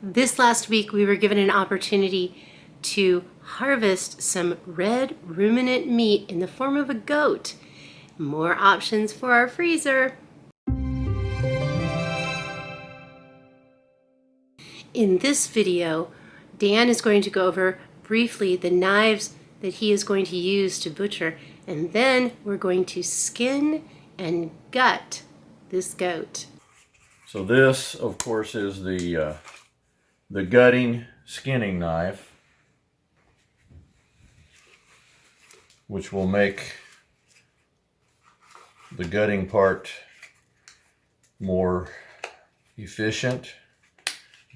This last week we were given an opportunity to harvest some red ruminant meat in the form of a goat. More options for our freezer. In this video, Dan is going to go over briefly the knives that he is going to use to butcher, and then we're going to skin and gut this goat. So this, of course, is the gutting, skinning knife, which will make the gutting part more efficient.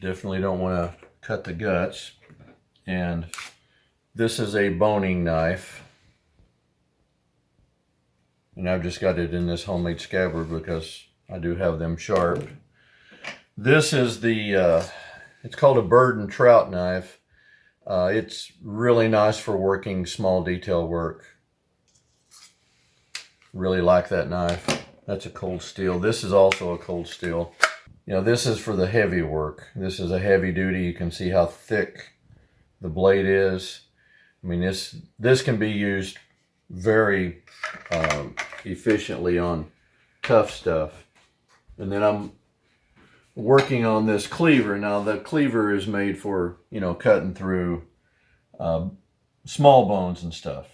Definitely don't want to cut the guts. And this is a boning knife, and I've just got it in this homemade scabbard because I do have them sharp. This is the it's called a bird and trout knife. It's really nice for working small detail work. Really like that knife. That's a cold steel. This is also a cold steel. You know, this is for the heavy work. This is a heavy duty. You can see how thick the blade is. I mean, this can be used very efficiently on tough stuff. And then I'm working on this cleaver. Now the cleaver is made for, you know, cutting through small bones and stuff.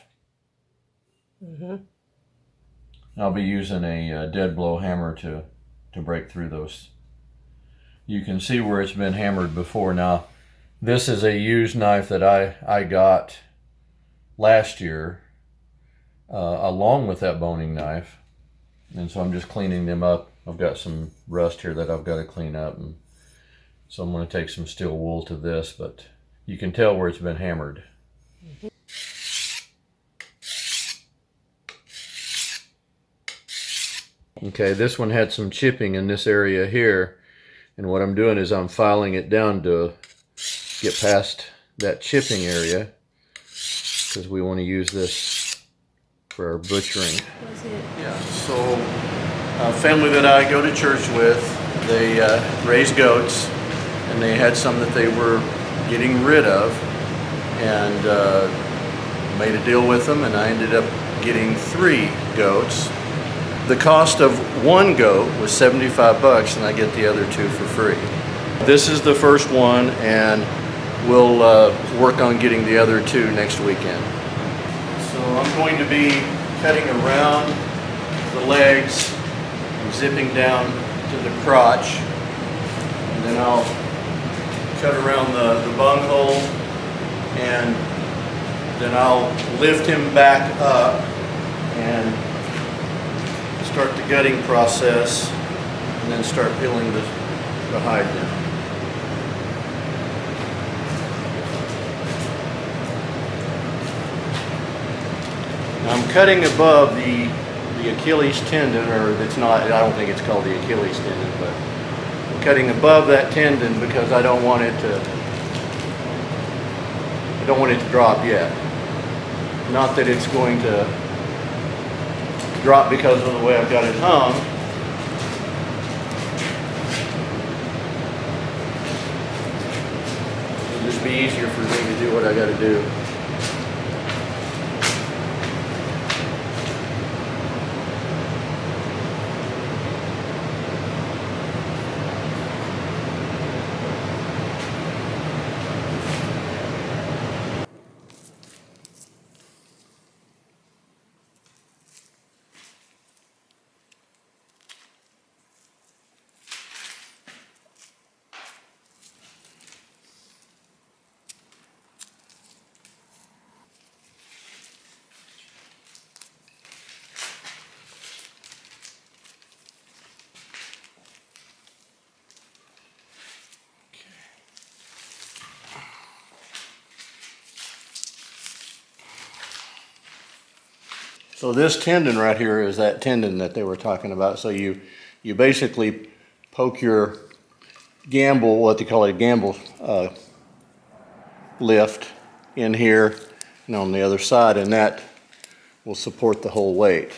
I'll be using a dead blow hammer to break through those. You can see where it's been hammered before. Now this is a used knife that I got last year along with that boning knife, and so I'm just cleaning them up. I've got some rust here that I've got to clean up, and so I'm going to take some steel wool to this, but you can tell where it's been hammered. Okay, this one had some chipping in this area here, and what I'm doing is I'm filing it down to get past that chipping area because we want to use this for our butchering. Yeah, so a family that I go to church with, they raise goats, and they had some that they were getting rid of, and made a deal with them, and I ended up getting 3 goats. The cost of one goat was $75, and I get the other 2 for free. This is the first one, and we'll work on getting the other 2 next weekend. So I'm going to be cutting around the legs, zipping down to the crotch, and then I'll cut around the bunghole, and then I'll lift him back up and start the gutting process, and then start peeling the hide down. Now I'm cutting above the Achilles tendon, or it's not, I don't think it's called the Achilles tendon, but I'm cutting above that tendon because I don't want it to drop yet. Not that it's going to drop because of the way I've got it hung. It'll just be easier for me to do what I got to do. So this tendon right here is that tendon that they were talking about. So you basically poke your gamble, what they call a gamble lift in here and on the other side, and that will support the whole weight.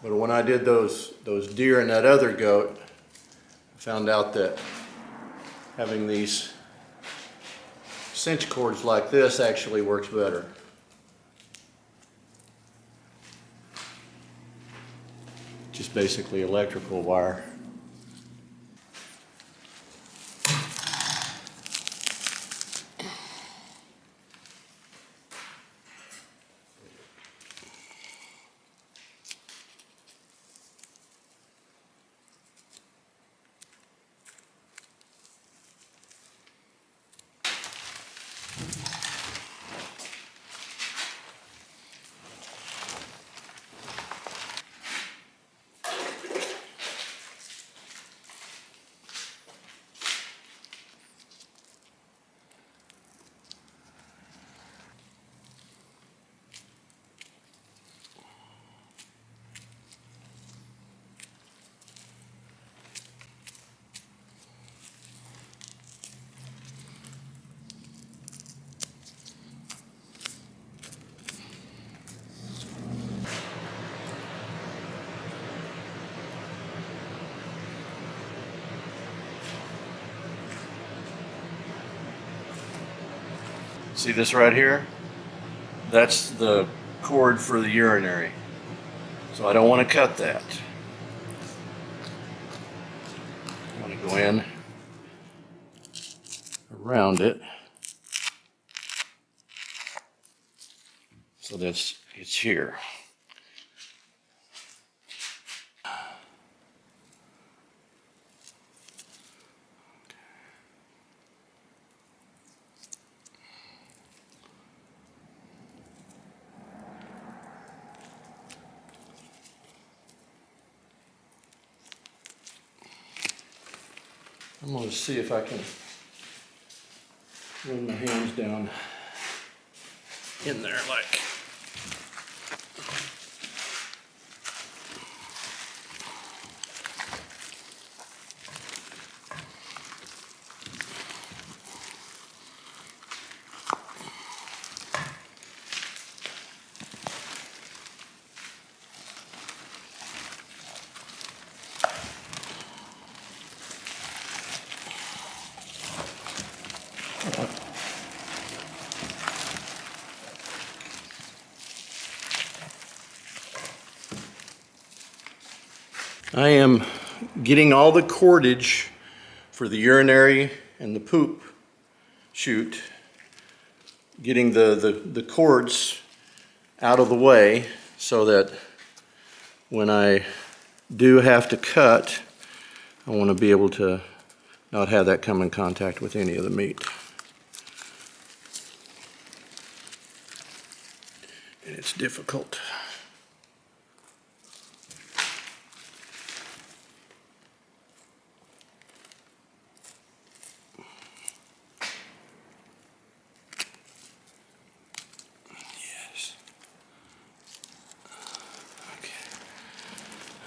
But when I did those deer and that other goat, I found out that having these cinch cords like this actually works better. Just basically electrical wire. See this right here? That's the cord for the urinary. So I don't want to cut that. I want to go in around it so that it's here. I'm going to see if I can run my hands down in there like. I am getting all the cordage for the urinary and the poop chute, getting the cords out of the way so that when I do have to cut, I want to be able to not have that come in contact with any of the meat. And it's difficult.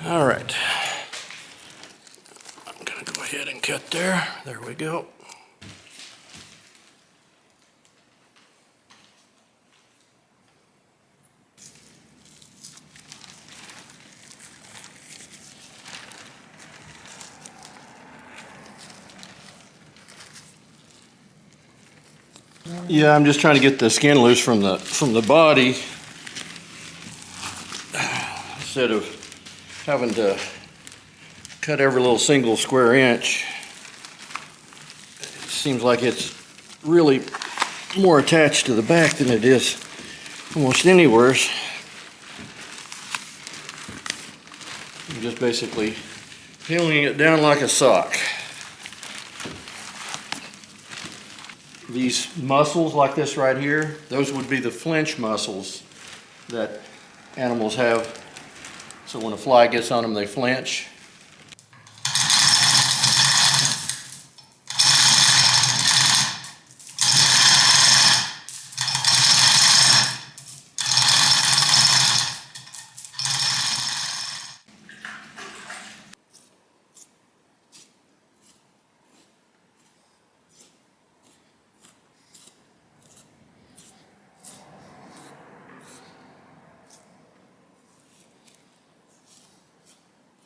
All right, I'm gonna go ahead and cut there. There we go. Yeah, I'm just trying to get the skin loose from the body instead of having to cut every little single square inch. It seems like it's really more attached to the back than it is almost anywhere. I'm just basically peeling it down like a sock. These muscles like this right here, those would be the flinch muscles that animals have. So when a fly gets on them, they flinch.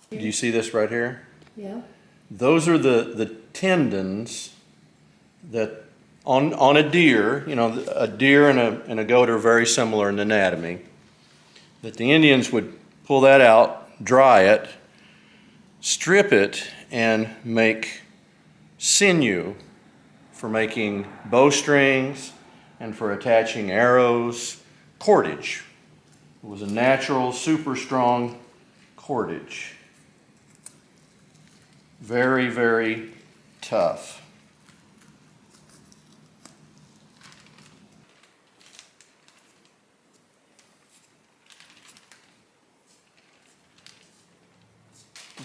Do you see this right here? Yeah. Those are the tendons that on a deer, you know, a deer and a goat are very similar in anatomy, that the Indians would pull that out, dry it, strip it, and make sinew for making bowstrings and for attaching arrows, cordage. It was a natural, super strong cordage. Very, very tough.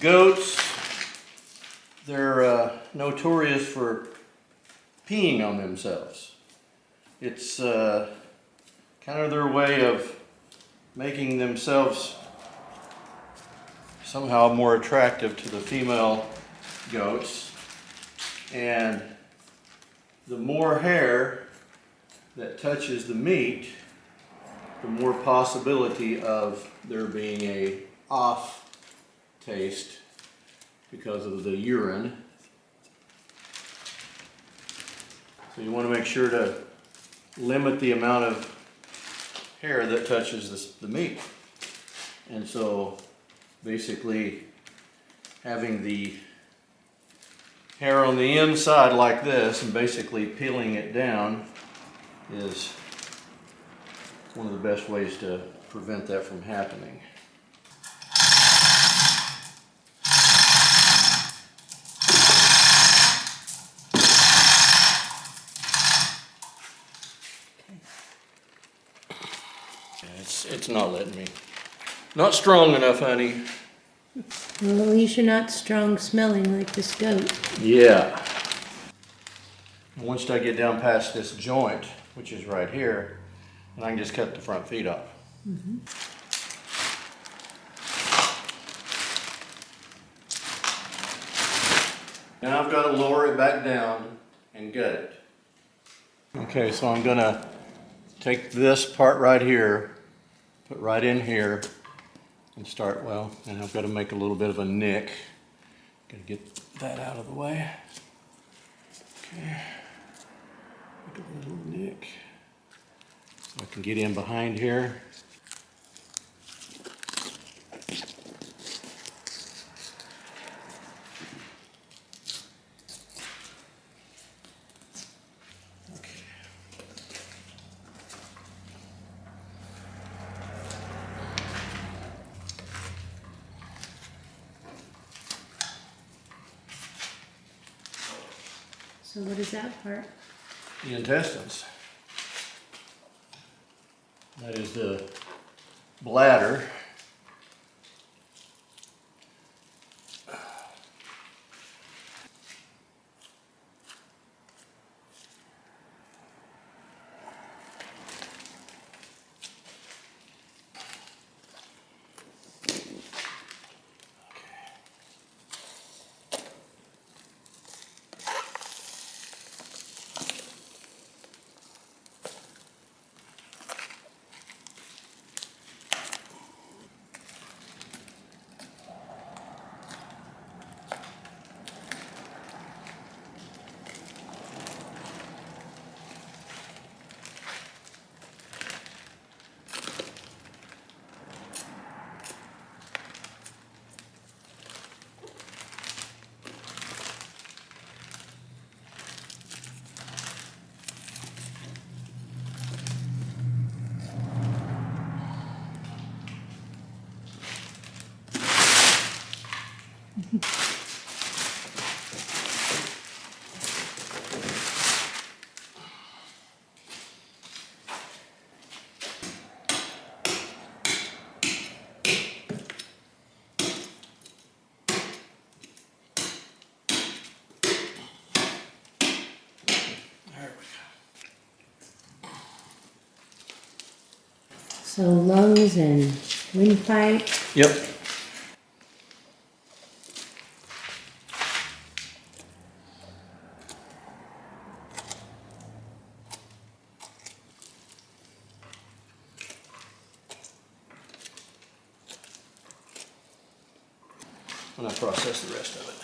Goats, they're notorious for peeing on themselves. It's kind of their way of making themselves somehow more attractive to the female goats. And the more hair that touches the meat, the more possibility of there being a off taste because of the urine. So you want to make sure to limit the amount of hair that touches the meat. And so basically having the hair on the inside like this and basically peeling it down is one of the best ways to prevent that from happening. It's not letting me. Not strong enough, honey. Well, at least you're not strong smelling like this goat. Yeah. And once I get down past this joint, which is right here, and I can just cut the front feet off. Mm-hmm. Now I've got to lower it back down and gut it. Okay, so I'm gonna take this part right here, put right in here, and start, well, and I've got to make a little bit of a nick. Gotta get that out of the way. Okay, make a little nick. So I can get in behind here. So what is that part? The intestines. That is the bladder. So lungs and windpipe. Yep. when I process the rest of it.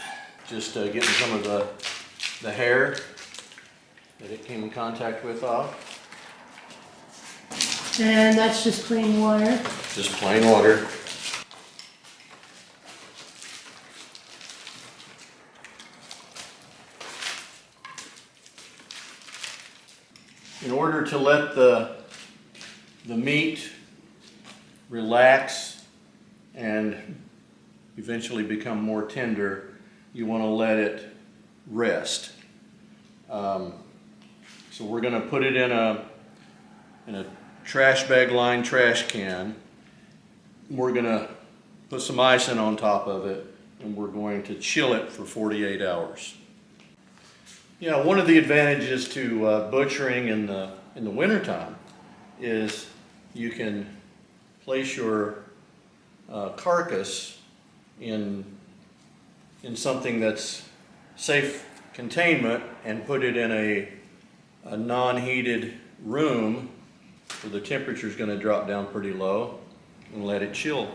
Just getting some of the hair that it came in contact with off. And that's just plain water. Just plain water. In order to let the meat relax and eventually become more tender, you want to let it rest. So we're going to put it in a trash bag lined trash can. We're going to put some ice in on top of it, and we're going to chill it for 48 hours. You know, one of the advantages to butchering in the wintertime is you can place your carcass in something that's safe containment and put it in a non-heated room where the temperature is going to drop down pretty low, and let it chill.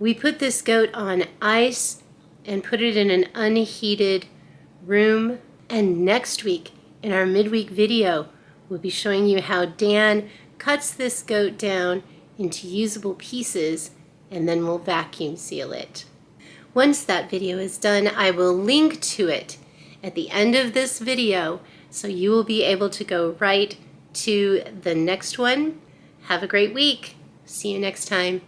We put this goat on ice and put it in an unheated room. And next week, in our midweek video, we'll be showing you how Dan cuts this goat down into usable pieces, and then we'll vacuum seal it. Once that video is done, I will link to it at the end of this video, so you will be able to go right to the next one. Have a great week. See you next time.